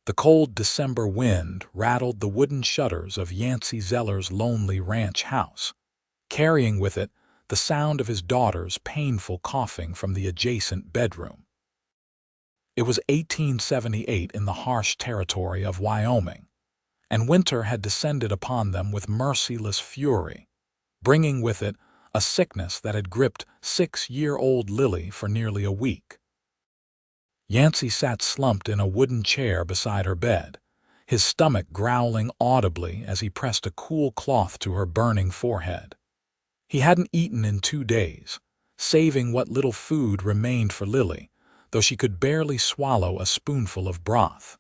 The cold December wind rattled the wooden shutters of Yancy Zeller's lonely ranch house, carrying with it the sound of his daughter's painful coughing from the adjacent bedroom. It was 1878 in the harsh territory of Wyoming, and winter had descended upon them with merciless fury, bringing with it a sickness that had gripped 6-year-old Lily for nearly a week. Yancy sat slumped in a wooden chair beside her bed, his stomach growling audibly as he pressed a cool cloth to her burning forehead. He hadn't eaten in 2 days, saving what little food remained for Lily, though she could barely swallow a spoonful of broth.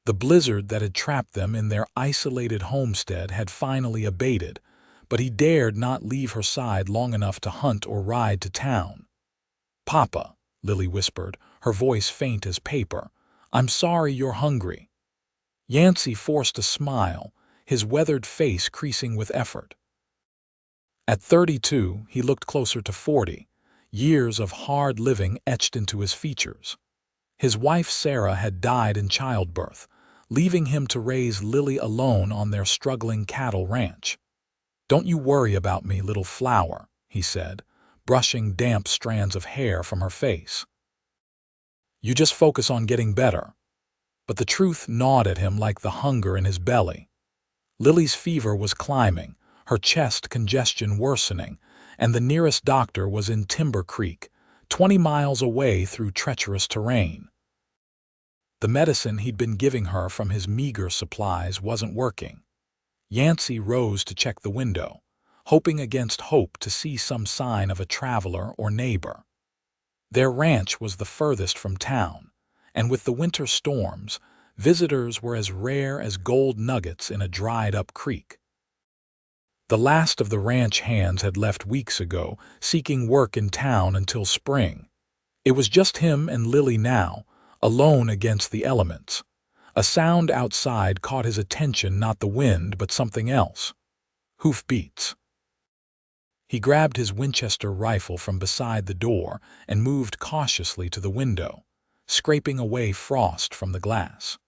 The blizzard that had trapped them in their isolated homestead had finally abated, but he dared not leave her side long enough to hunt or ride to town. "Papa," Lily whispered, her voice faint as paper, "I'm sorry you're hungry." Yancy forced a smile, his weathered face creasing with effort. At 32, he looked closer to 40, years of hard living etched into his features. His wife Sarah had died in childbirth, leaving him to raise Lily alone on their struggling cattle ranch. "Don't you worry about me, little flower," he said, brushing damp strands of hair from her face. "You just focus on getting better." But the truth gnawed at him like the hunger in his belly. Lily's fever was climbing, her chest congestion worsening, and the nearest doctor was in Timber Creek, 20 miles away through treacherous terrain. The medicine he'd been giving her from his meager supplies wasn't working. Yancy rose to check the window, hoping against hope to see some sign of a traveler or neighbor. Their ranch was the furthest from town, and with the winter storms, visitors were as rare as gold nuggets in a dried-up creek. The last of the ranch hands had left weeks ago, seeking work in town until spring. It was just him and Lily now, alone against the elements. A sound outside caught his attention, not the wind, but something else. Hoofbeats. He grabbed his Winchester rifle from beside the door and moved cautiously to the window, scraping away frost from the glass.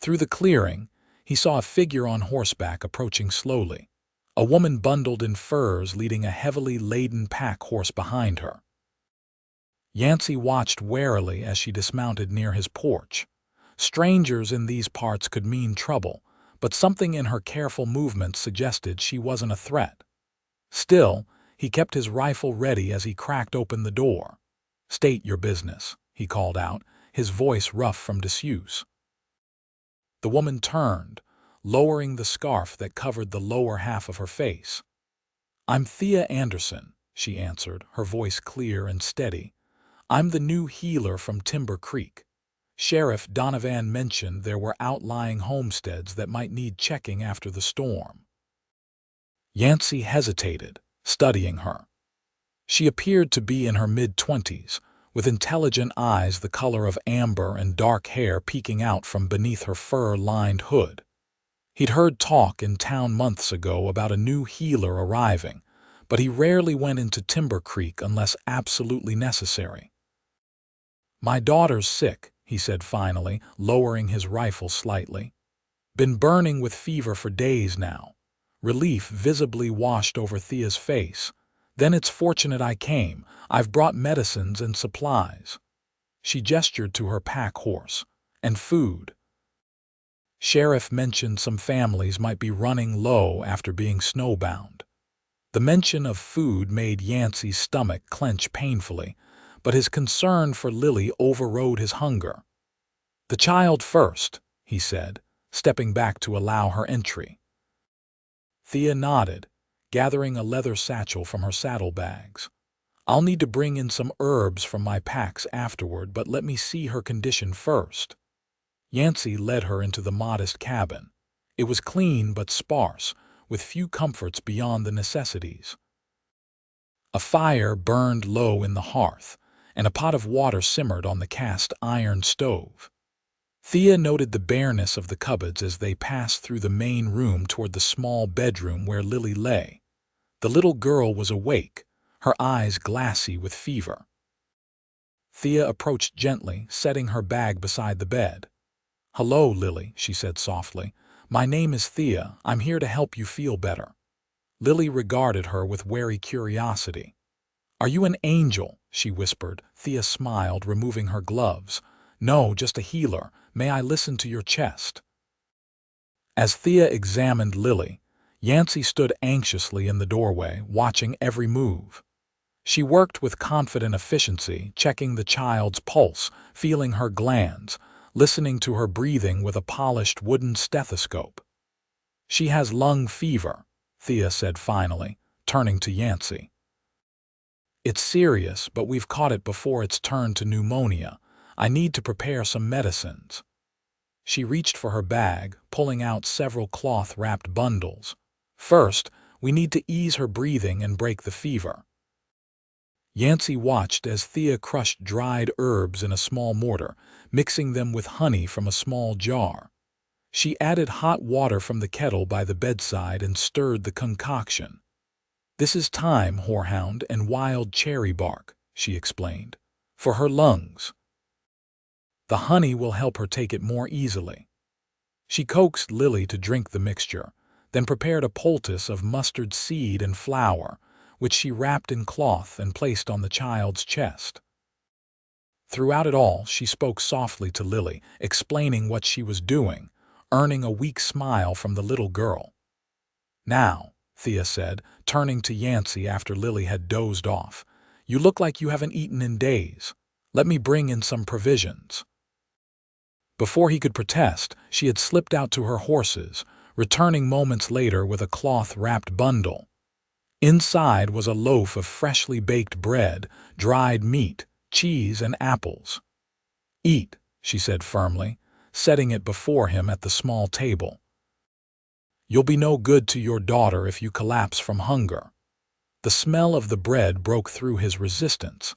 Through the clearing, he saw a figure on horseback approaching slowly, a woman bundled in furs leading a heavily laden pack horse behind her. Yancy watched warily as she dismounted near his porch. Strangers in these parts could mean trouble, but something in her careful movements suggested she wasn't a threat. Still, he kept his rifle ready as he cracked open the door. "State your business," he called out, his voice rough from disuse. The woman turned, lowering the scarf that covered the lower half of her face. "I'm Thea Anderson," she answered, her voice clear and steady. "I'm the new healer from Timber Creek. Sheriff Donovan mentioned there were outlying homesteads that might need checking after the storm." Yancy hesitated, studying her. She appeared to be in her mid-20s, with intelligent eyes the color of amber and dark hair peeking out from beneath her fur-lined hood. He'd heard talk in town months ago about a new healer arriving, but he rarely went into Timber Creek unless absolutely necessary. "My daughter's sick," he said finally, lowering his rifle slightly. "Been burning with fever for days now." Relief visibly washed over Thea's face. "Then it's fortunate I came. I've brought medicines and supplies." She gestured to her pack horse. "And food." Sheriff mentioned some families might be running low after being snowbound. The mention of food made Yancy's stomach clench painfully, but his concern for Lily overrode his hunger. "The child first," he said, stepping back to allow her entry. Thea nodded, gathering a leather satchel from her saddlebags. "I'll need to bring in some herbs from my packs afterward, but let me see her condition first." Yancy led her into the modest cabin. It was clean but sparse, with few comforts beyond the necessities. A fire burned low in the hearth, and a pot of water simmered on the cast iron stove. Thea noted the bareness of the cupboards as they passed through the main room toward the small bedroom where Lily lay. The little girl was awake, her eyes glassy with fever. Thea approached gently, setting her bag beside the bed. "Hello, Lily," she said softly. "My name is Thea. I'm here to help you feel better." Lily regarded her with wary curiosity. "Are you an angel?" she whispered. Thea smiled, removing her gloves. "No, just a healer. May I listen to your chest?" As Thea examined Lily, Yancy stood anxiously in the doorway, watching every move. She worked with confident efficiency, checking the child's pulse, feeling her glands, listening to her breathing with a polished wooden stethoscope. "She has lung fever," Thea said finally, turning to Yancy. "It's serious, but we've caught it before it's turned to pneumonia. I need to prepare some medicines." She reached for her bag, pulling out several cloth-wrapped bundles. "First, we need to ease her breathing and break the fever." Yancy watched as Thea crushed dried herbs in a small mortar, mixing them with honey from a small jar. She added hot water from the kettle by the bedside and stirred the concoction. "This is thyme, horehound, and wild cherry bark," she explained, "for her lungs. The honey will help her take it more easily." She coaxed Lily to drink the mixture, then prepared a poultice of mustard seed and flour, which she wrapped in cloth and placed on the child's chest. Throughout it all, she spoke softly to Lily, explaining what she was doing, earning a weak smile from the little girl. "Now," Thea said, turning to Yancy after Lily had dozed off, "you look like you haven't eaten in days. Let me bring in some provisions." Before he could protest, she had slipped out to her horses, returning moments later with a cloth-wrapped bundle. Inside was a loaf of freshly baked bread, dried meat, cheese, and apples. "Eat," she said firmly, setting it before him at the small table. "You'll be no good to your daughter if you collapse from hunger." The smell of the bread broke through his resistance.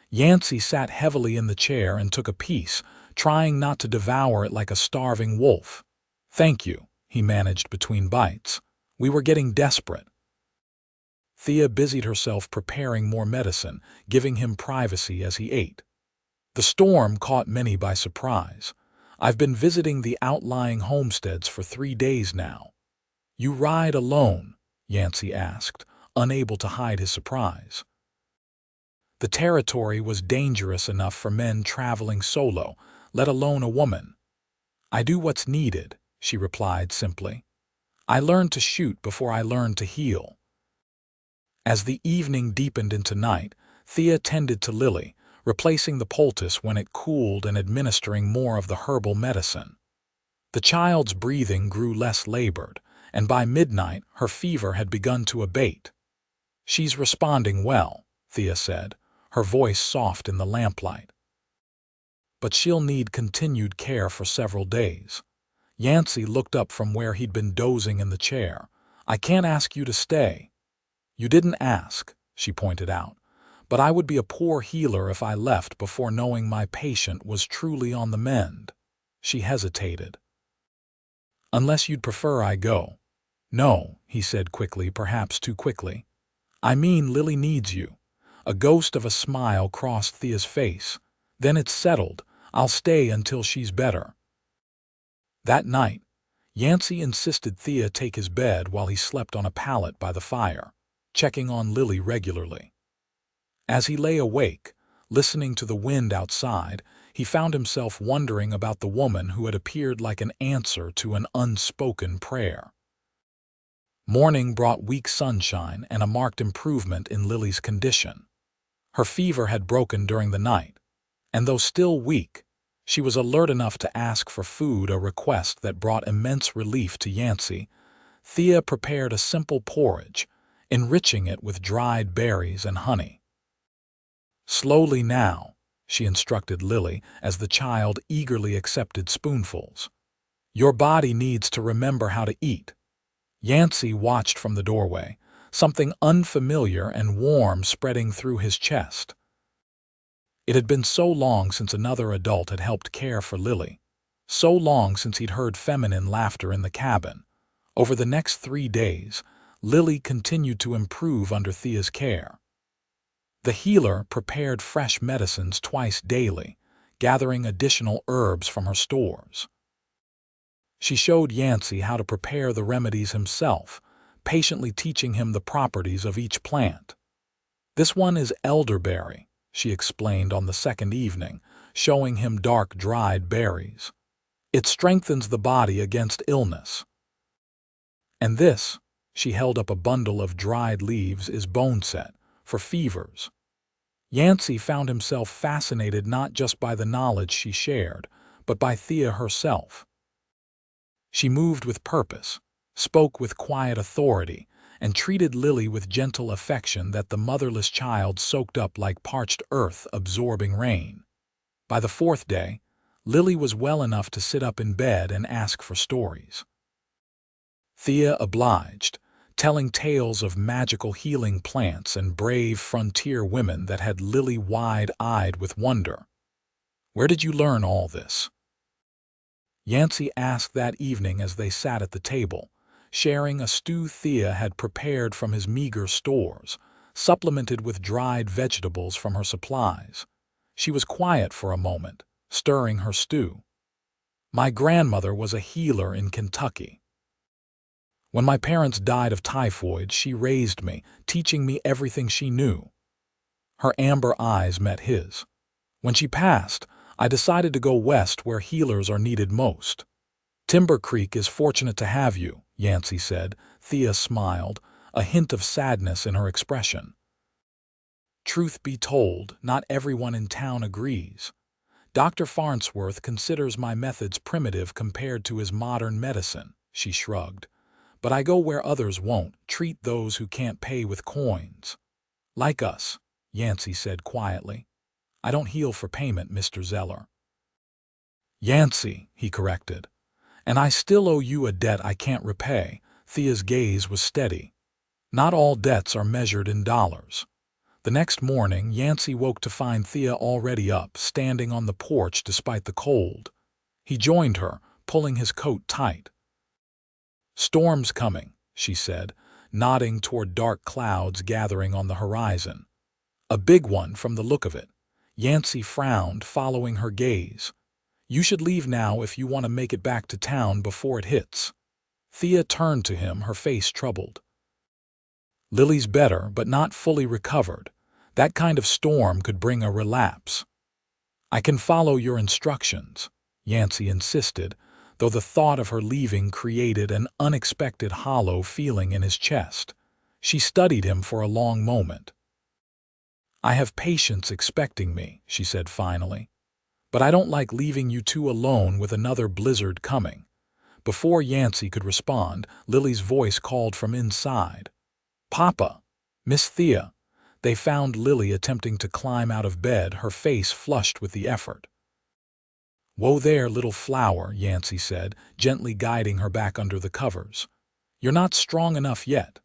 Yancy sat heavily in the chair and took a piece, trying not to devour it like a starving wolf. "Thank you," he managed between bites. "We were getting desperate." Thea busied herself preparing more medicine, giving him privacy as he ate. The storm caught many by surprise. "I've been visiting the outlying homesteads for 3 days now." "You ride alone?" Yancy asked, unable to hide his surprise. The territory was dangerous enough for men traveling solo, let alone a woman. "I do what's needed," she replied simply. "I learned to shoot before I learned to heal." As the evening deepened into night, Thea tended to Lily, replacing the poultice when it cooled and administering more of the herbal medicine. The child's breathing grew less labored, and by midnight her fever had begun to abate. "She's responding well," Thea said, her voice soft in the lamplight. "But she'll need continued care for several days." Yancy looked up from where he'd been dozing in the chair. "I can't ask you to stay." "You didn't ask," she pointed out, "but I would be a poor healer if I left before knowing my patient was truly on the mend." She hesitated. "Unless you'd prefer I go." "No," he said quickly, perhaps too quickly. "I mean Lily needs you." A ghost of a smile crossed Thea's face. "Then it's settled. I'll stay until she's better." That night, Yancy insisted Thea take his bed while he slept on a pallet by the fire, checking on Lily regularly. As he lay awake, listening to the wind outside, he found himself wondering about the woman who had appeared like an answer to an unspoken prayer. Morning brought weak sunshine and a marked improvement in Lily's condition. Her fever had broken during the night, and though still weak, she was alert enough to ask for food, a request that brought immense relief to Yancy. Thea prepared a simple porridge, enriching it with dried berries and honey. "Slowly now," she instructed Lily as the child eagerly accepted spoonfuls. "Your body needs to remember how to eat." Yancy watched from the doorway, something unfamiliar and warm spreading through his chest. It had been so long since another adult had helped care for Lily, so long since he'd heard feminine laughter in the cabin. Over the next 3 days, Lily continued to improve under Thea's care. The healer prepared fresh medicines twice daily, gathering additional herbs from her stores. She showed Yancy how to prepare the remedies himself, patiently teaching him the properties of each plant. "This one is elderberry," she explained on the second evening, showing him dark, dried berries. "It strengthens the body against illness. And this," she held up a bundle of dried leaves, "is boneset, for fevers." Yancy found himself fascinated not just by the knowledge she shared, but by Thea herself. She moved with purpose, spoke with quiet authority, and treated Lily with gentle affection that the motherless child soaked up like parched earth absorbing rain. By the fourth day, Lily was well enough to sit up in bed and ask for stories. Thea obliged, telling tales of magical healing plants and brave frontier women that had Lily wide-eyed with wonder. "Where did you learn all this?" Yancy asked that evening as they sat at the table, sharing a stew Thea had prepared from his meager stores, supplemented with dried vegetables from her supplies. She was quiet for a moment, stirring her stew. "My grandmother was a healer in Kentucky. When my parents died of typhoid, she raised me, teaching me everything she knew." Her amber eyes met his. "When she passed, I decided to go west where healers are needed most." "Timber Creek is fortunate to have you," Yancy said. Thea smiled, a hint of sadness in her expression. "Truth be told, not everyone in town agrees. Dr. Farnsworth considers my methods primitive compared to his modern medicine," she shrugged. "But I go where others won't, treat those who can't pay with coins." "Like us," Yancy said quietly. "I don't heal for payment, Mr. Zeller." "Yancy," he corrected. "And I still owe you a debt I can't repay." Thea's gaze was steady. "Not all debts are measured in dollars." The next morning, Yancy woke to find Thea already up, standing on the porch despite the cold. He joined her, pulling his coat tight. "Storm's coming," she said, nodding toward dark clouds gathering on the horizon. "A big one from the look of it." Yancy frowned, following her gaze. "You should leave now if you want to make it back to town before it hits." Thea turned to him, her face troubled. "Lily's better, but not fully recovered. That kind of storm could bring a relapse." "I can follow your instructions," Yancy insisted, though the thought of her leaving created an unexpected hollow feeling in his chest. She studied him for a long moment. "I have patients expecting me," she said finally. "But I don't like leaving you two alone with another blizzard coming." Before Yancy could respond, Lily's voice called from inside. "Papa! Miss Thea!" They found Lily attempting to climb out of bed, her face flushed with the effort. "Whoa there, little flower," Yancy said, gently guiding her back under the covers. "You're not strong enough yet."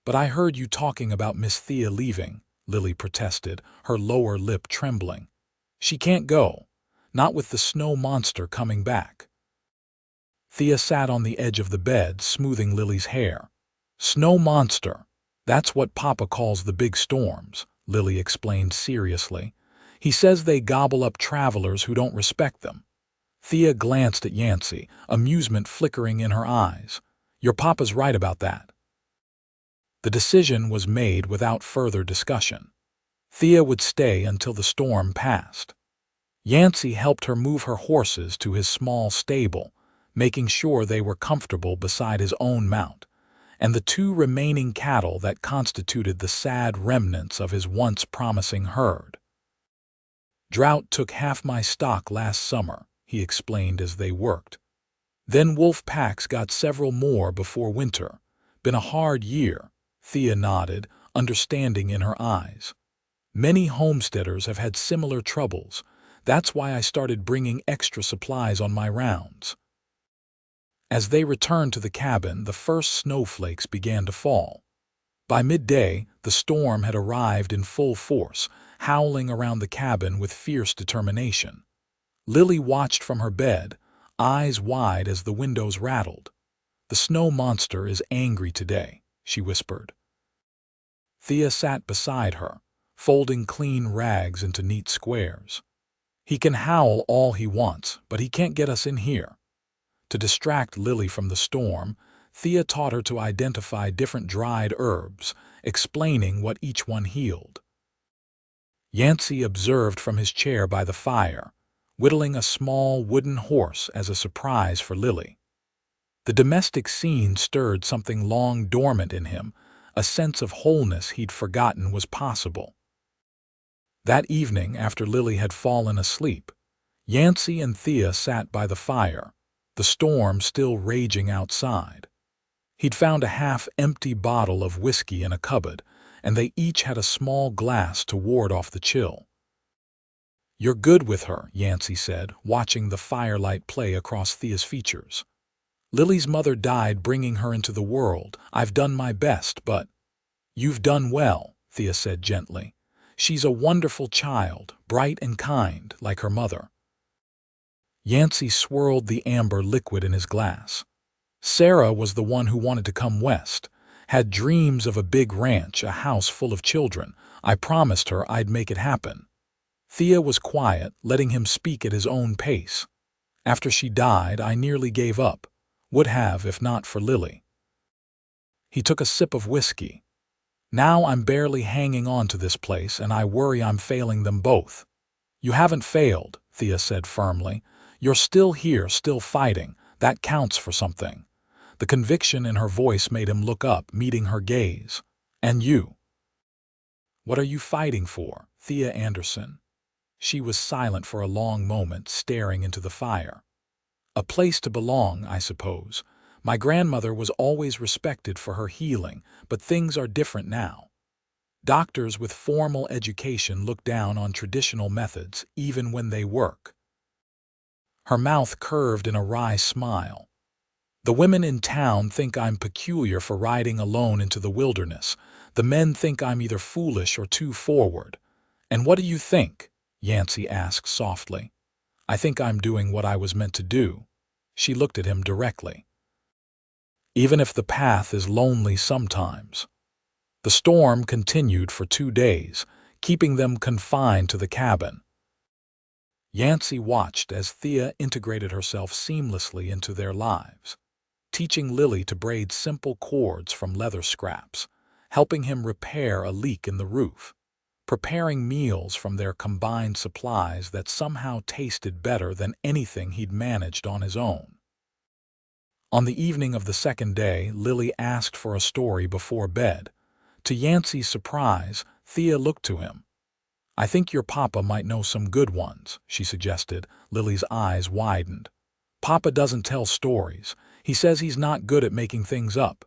"But I heard you talking about Miss Thea leaving," Lily protested, her lower lip trembling. "She can't go. Not with the snow monster coming back." Thea sat on the edge of the bed, smoothing Lily's hair. "Snow monster. That's what Papa calls the big storms," Lily explained seriously. "He says they gobble up travelers who don't respect them." Thea glanced at Yancy, amusement flickering in her eyes. "Your papa's right about that." The decision was made without further discussion. Thea would stay until the storm passed. Yancy helped her move her horses to his small stable, making sure they were comfortable beside his own mount, and the two remaining cattle that constituted the sad remnants of his once promising herd. "Drought took half my stock last summer," he explained as they worked. "Then wolf packs got several more before winter. Been a hard year." Thea nodded, understanding in her eyes. "Many homesteaders have had similar troubles. That's why I started bringing extra supplies on my rounds." As they returned to the cabin, the first snowflakes began to fall. By midday, the storm had arrived in full force, howling around the cabin with fierce determination. Lily watched from her bed, eyes wide as the windows rattled. "The snow monster is angry today," she whispered. Thea sat beside her, folding clean rags into neat squares. "He can howl all he wants, but he can't get us in here." To distract Lily from the storm, Thea taught her to identify different dried herbs, explaining what each one healed. Yancy observed from his chair by the fire, whittling a small wooden horse as a surprise for Lily. The domestic scene stirred something long dormant in him, a sense of wholeness he'd forgotten was possible. That evening, after Lily had fallen asleep, Yancy and Thea sat by the fire, the storm still raging outside. He'd found a half-empty bottle of whiskey in a cupboard, and they each had a small glass to ward off the chill. "You're good with her," Yancy said, watching the firelight play across Thea's features. "Lily's mother died bringing her into the world. I've done my best, but—" "You've done well," Thea said gently. "She's a wonderful child, bright and kind, like her mother." Yancy swirled the amber liquid in his glass. Sarah was the one who wanted to come west, had dreams of a big ranch, a house full of children. I promised her I'd make it happen. Thea was quiet, letting him speak at his own pace. After she died, I nearly gave up. Would have if not for Lily. He took a sip of whiskey. "Now I'm barely hanging on to this place, and I worry I'm failing them both." "You haven't failed," Thea said firmly. "You're still here, still fighting. That counts for something." The conviction in her voice made him look up, meeting her gaze. "And you? What are you fighting for, Thea Anderson?" She was silent for a long moment, staring into the fire. "A place to belong, I suppose. My grandmother was always respected for her healing, but things are different now. Doctors with formal education look down on traditional methods, even when they work." Her mouth curved in a wry smile. "The women in town think I'm peculiar for riding alone into the wilderness. The men think I'm either foolish or too forward. And what do you think?" Yancy asked softly. "I think I'm doing what I was meant to do." She looked at him directly. "Even if the path is lonely sometimes." The storm continued for 2 days, keeping them confined to the cabin. Yancy watched as Thea integrated herself seamlessly into their lives, teaching Lily to braid simple cords from leather scraps, helping him repair a leak in the roof, preparing meals from their combined supplies that somehow tasted better than anything he'd managed on his own. On the evening of the second day, Lily asked for a story before bed. To Yancy's surprise, Thea looked to him. "I think your papa might know some good ones," she suggested. Lily's eyes widened. "Papa doesn't tell stories. He says he's not good at making things up."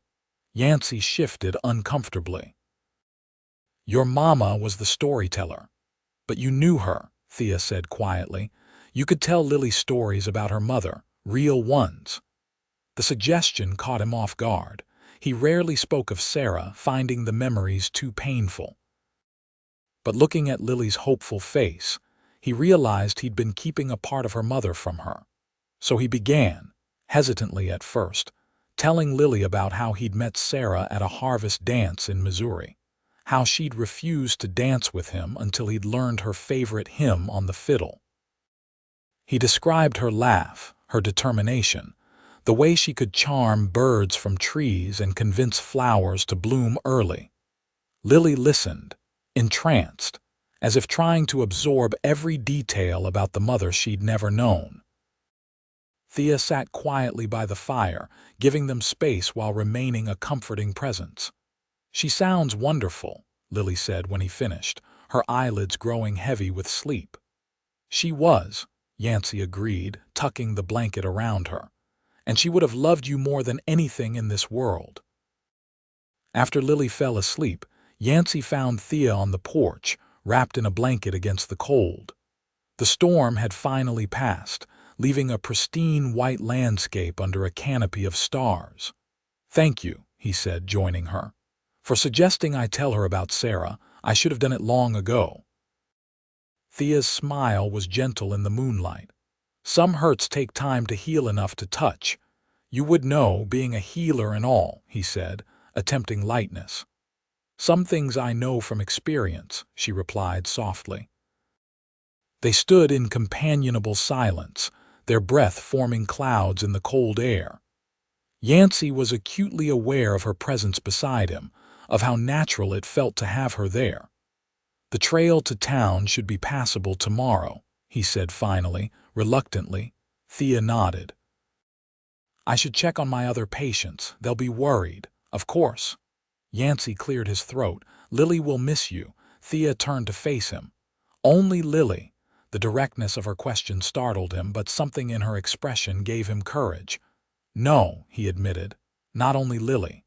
Yancy shifted uncomfortably. "Your mama was the storyteller. But you knew her," Thea said quietly. "You could tell Lily stories about her mother, real ones." The suggestion caught him off guard. He rarely spoke of Sarah, finding the memories too painful. But looking at Lily's hopeful face, he realized he'd been keeping a part of her mother from her. So he began, hesitantly at first, telling Lily about how he'd met Sarah at a harvest dance in Missouri, how she'd refused to dance with him until he'd learned her favorite hymn on the fiddle. He described her laugh, her determination, the way she could charm birds from trees and convince flowers to bloom early. Lily listened, entranced, as if trying to absorb every detail about the mother she'd never known. Thea sat quietly by the fire, giving them space while remaining a comforting presence. "She sounds wonderful," Lily said when he finished, her eyelids growing heavy with sleep. "She was," Yancy agreed, tucking the blanket around her. "And she would have loved you more than anything in this world." After Lily fell asleep, Yancy found Thea on the porch, wrapped in a blanket against the cold. The storm had finally passed, leaving a pristine white landscape under a canopy of stars. "Thank you," he said, joining her, "for suggesting I tell her about Sarah. I should have done it long ago." Thea's smile was gentle in the moonlight. "Some hurts take time to heal enough to touch. You would know, being a healer and all," he said, attempting lightness. "Some things I know from experience," she replied softly. They stood in companionable silence, their breath forming clouds in the cold air. Yancy was acutely aware of her presence beside him, of how natural it felt to have her there. "The trail to town should be passable tomorrow," he said finally, reluctantly. Thea nodded. "I should check on my other patients. They'll be worried." "Of course." Yancy cleared his throat. "Lily will miss you." Thea turned to face him. "Only Lily." The directness of her question startled him, but something in her expression gave him courage. "No," he admitted, "not only Lily."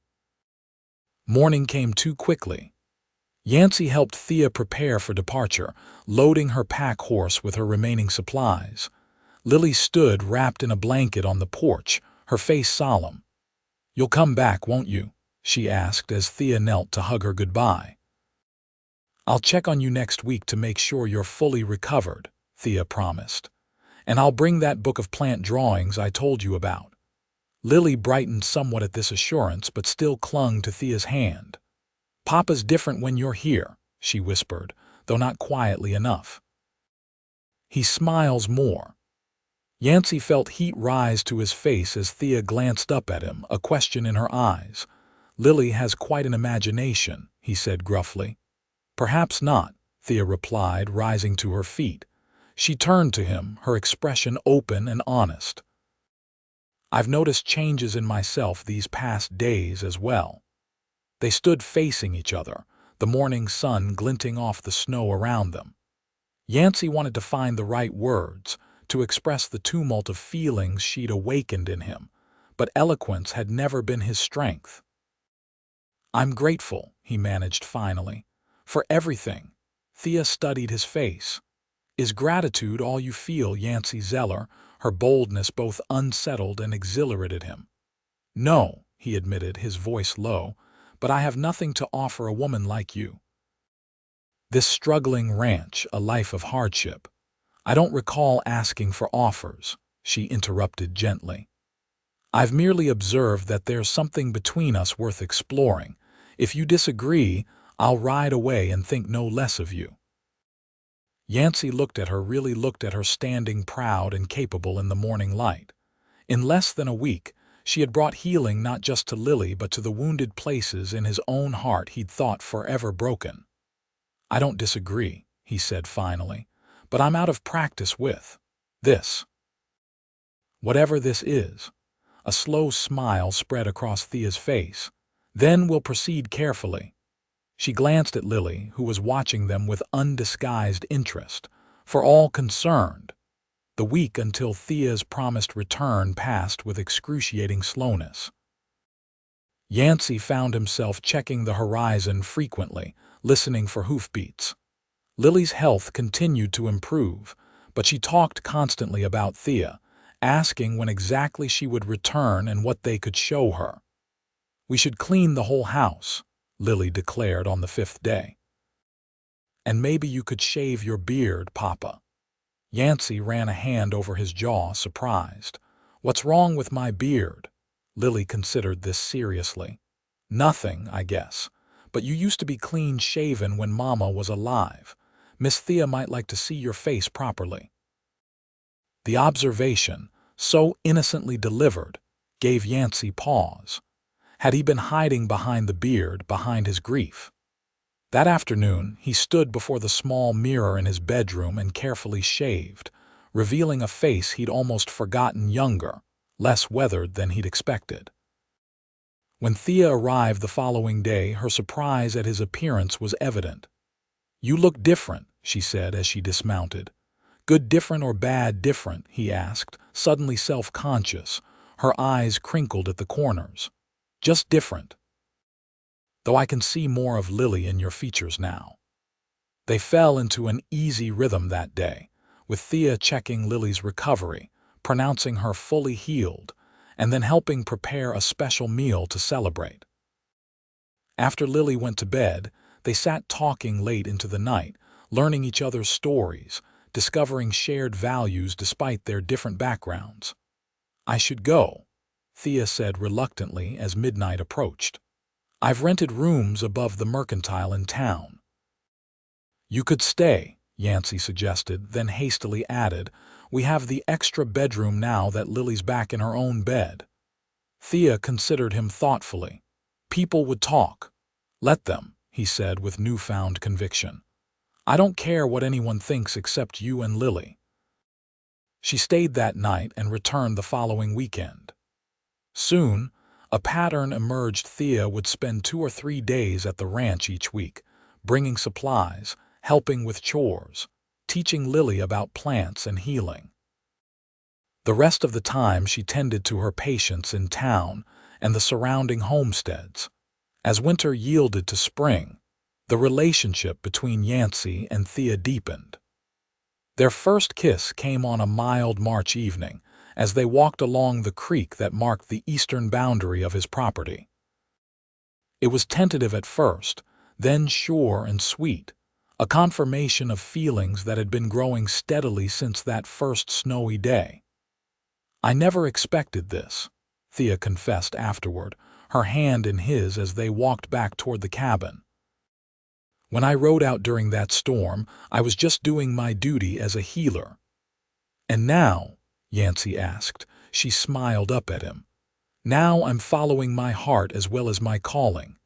Morning came too quickly. Yancy helped Thea prepare for departure, loading her pack horse with her remaining supplies. Lily stood wrapped in a blanket on the porch, her face solemn. "You'll come back, won't you?" she asked as Thea knelt to hug her goodbye. "I'll check on you next week to make sure you're fully recovered," Thea promised. "And I'll bring that book of plant drawings I told you about." Lily brightened somewhat at this assurance, but still clung to Thea's hand. "Papa's different when you're here," she whispered, though not quietly enough. "He smiles more." Yancy felt heat rise to his face as Thea glanced up at him, a question in her eyes. "Lily has quite an imagination," he said gruffly. "Perhaps not," Thea replied, rising to her feet. She turned to him, her expression open and honest. "I've noticed changes in myself these past days as well." They stood facing each other, the morning sun glinting off the snow around them. Yancy wanted to find the right words, to express the tumult of feelings she'd awakened in him, but eloquence had never been his strength. "I'm grateful," he managed finally, "for everything." Thea studied his face. "Is gratitude all you feel, Yancy Zeller?" Her boldness both unsettled and exhilarated him. "No," he admitted, his voice low, "but I have nothing to offer a woman like you. This struggling ranch, a life of hardship." "I don't recall asking for offers," she interrupted gently. "I've merely observed that there's something between us worth exploring. If you disagree, I'll ride away and think no less of you." Yancy really looked at her standing proud and capable in the morning light. In less than a week, she had brought healing not just to Lily but to the wounded places in his own heart he'd thought forever broken. "I don't disagree," he said finally, "but I'm out of practice with this. Whatever this is." A slow smile spread across Thea's face. "Then we'll proceed carefully." She glanced at Lily, who was watching them with undisguised interest. For all concerned, the week until Thea's promised return passed with excruciating slowness. Yancy found himself checking the horizon frequently, listening for hoofbeats. Lily's health continued to improve, but she talked constantly about Thea, asking when exactly she would return and what they could show her. "We should clean the whole house," Lily declared on the 5th day. "And maybe you could shave your beard, Papa." Yancy ran a hand over his jaw, surprised. "What's wrong with my beard?" Lily considered this seriously. "Nothing, I guess. But you used to be clean-shaven when Mama was alive. Miss Thea might like to see your face properly." The observation, so innocently delivered, gave Yancy pause. Had he been hiding behind the beard, behind his grief? That afternoon, he stood before the small mirror in his bedroom and carefully shaved, revealing a face he'd almost forgotten younger, less weathered than he'd expected. When Thea arrived the following day, her surprise at his appearance was evident. "You look different," she said as she dismounted. "Good different or bad different?" he asked, suddenly self-conscious, her eyes crinkled at the corners. "Just different. Though I can see more of Lily in your features now." They fell into an easy rhythm that day, with Thea checking Lily's recovery, pronouncing her fully healed, and then helping prepare a special meal to celebrate. After Lily went to bed, they sat talking late into the night, learning each other's stories, discovering shared values despite their different backgrounds. "I should go," Thea said reluctantly as midnight approached. "I've rented rooms above the Mercantile in town." "You could stay," Yancy suggested, then hastily added, We have the extra bedroom now that Lily's back in her own bed." Thea considered him thoughtfully. "People would talk. Let them," he said with newfound conviction. "I don't care what anyone thinks except you and Lily." She stayed that night and returned the following weekend. Soon, a pattern emerged. Thea would spend 2 or 3 days at the ranch each week, bringing supplies, helping with chores, teaching Lily about plants and healing. The rest of the time she tended to her patients in town and the surrounding homesteads. As winter yielded to spring, the relationship between Yancy and Thea deepened. Their first kiss came on a mild March evening as they walked along the creek that marked the eastern boundary of his property. It was tentative at first, then sure and sweet, a confirmation of feelings that had been growing steadily since that first snowy day. "I never expected this," Thea confessed afterward, her hand in his as they walked back toward the cabin. "When I rode out during that storm, I was just doing my duty as a healer." "And now?" Yancy asked. She smiled up at him. "Now I'm following my heart as well as my calling."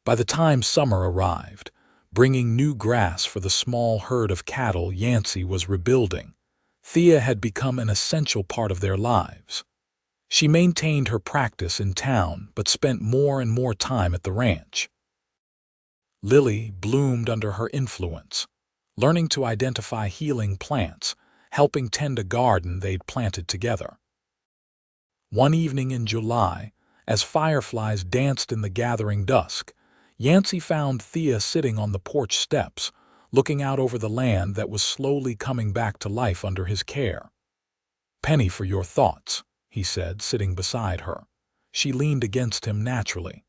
By the time summer arrived, bringing new grass for the small herd of cattle Yancy was rebuilding, Thea had become an essential part of their lives. She maintained her practice in town but spent more and more time at the ranch. Lily bloomed under her influence, learning to identify healing plants, helping tend a garden they'd planted together. One evening in July, as fireflies danced in the gathering dusk, Yancy found Thea sitting on the porch steps, looking out over the land that was slowly coming back to life under his care. "Penny for your thoughts," he said, sitting beside her. She leaned against him naturally.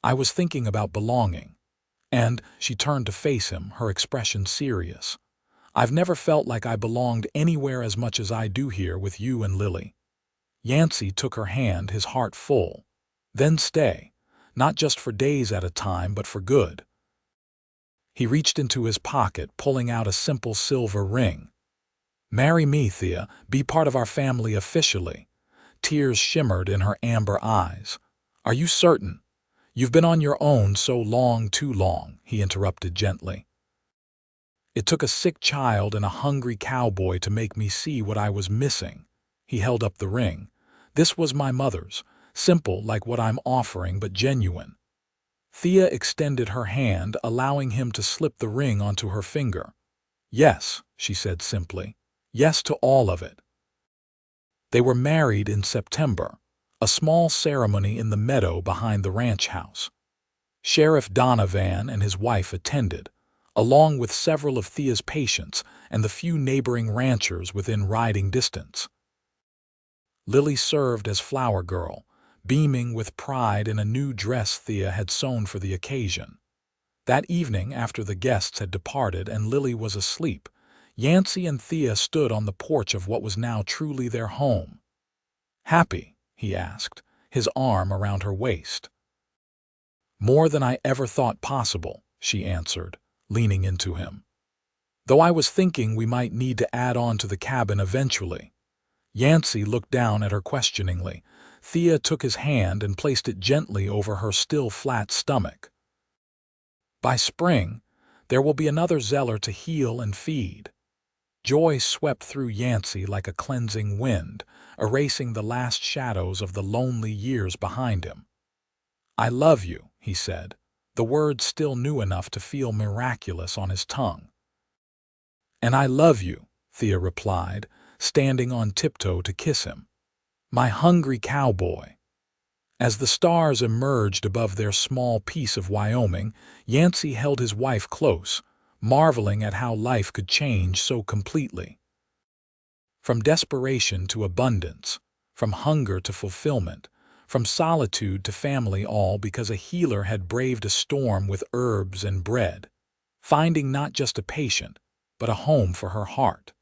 "I was thinking about belonging." And she turned to face him, her expression serious. "I've never felt like I belonged anywhere as much as I do here with you and Lily." Yancy took her hand, his heart full. "Then stay, not just for days at a time, but for good." He reached into his pocket, pulling out a simple silver ring. "Marry me, Thea. Be part of our family officially." Tears shimmered in her amber eyes. "Are you certain?" "You've been on your own so long, too long," he interrupted gently. "It took a sick child and a hungry cowboy to make me see what I was missing." He held up the ring. "This was my mother's, simple like what I'm offering, but genuine." Thea extended her hand, allowing him to slip the ring onto her finger. "Yes," she said simply. "Yes to all of it." They were married in September, a small ceremony in the meadow behind the ranch house. Sheriff Donovan and his wife attended, along with several of Thea's patients and the few neighboring ranchers within riding distance. Lily served as flower girl, beaming with pride in a new dress Thea had sewn for the occasion. That evening, after the guests had departed and Lily was asleep, Yancy and Thea stood on the porch of what was now truly their home. "Happy?" he asked, his arm around her waist. "More than I ever thought possible," she answered, leaning into him. "Though I was thinking we might need to add on to the cabin eventually." Yancy looked down at her questioningly. Thea took his hand and placed it gently over her still flat stomach. "By spring, there will be another Zeller to heal and feed." Joy swept through Yancy like a cleansing wind, erasing the last shadows of the lonely years behind him. "I love you," he said, the words still new enough to feel miraculous on his tongue. "And I love you," Thea replied, standing on tiptoe to kiss him. "My hungry cowboy." As the stars emerged above their small piece of Wyoming, Yancy held his wife close, marveling at how life could change so completely. From desperation to abundance, from hunger to fulfillment, from solitude to family, all because a healer had braved a storm with herbs and bread, finding not just a patient, but a home for her heart.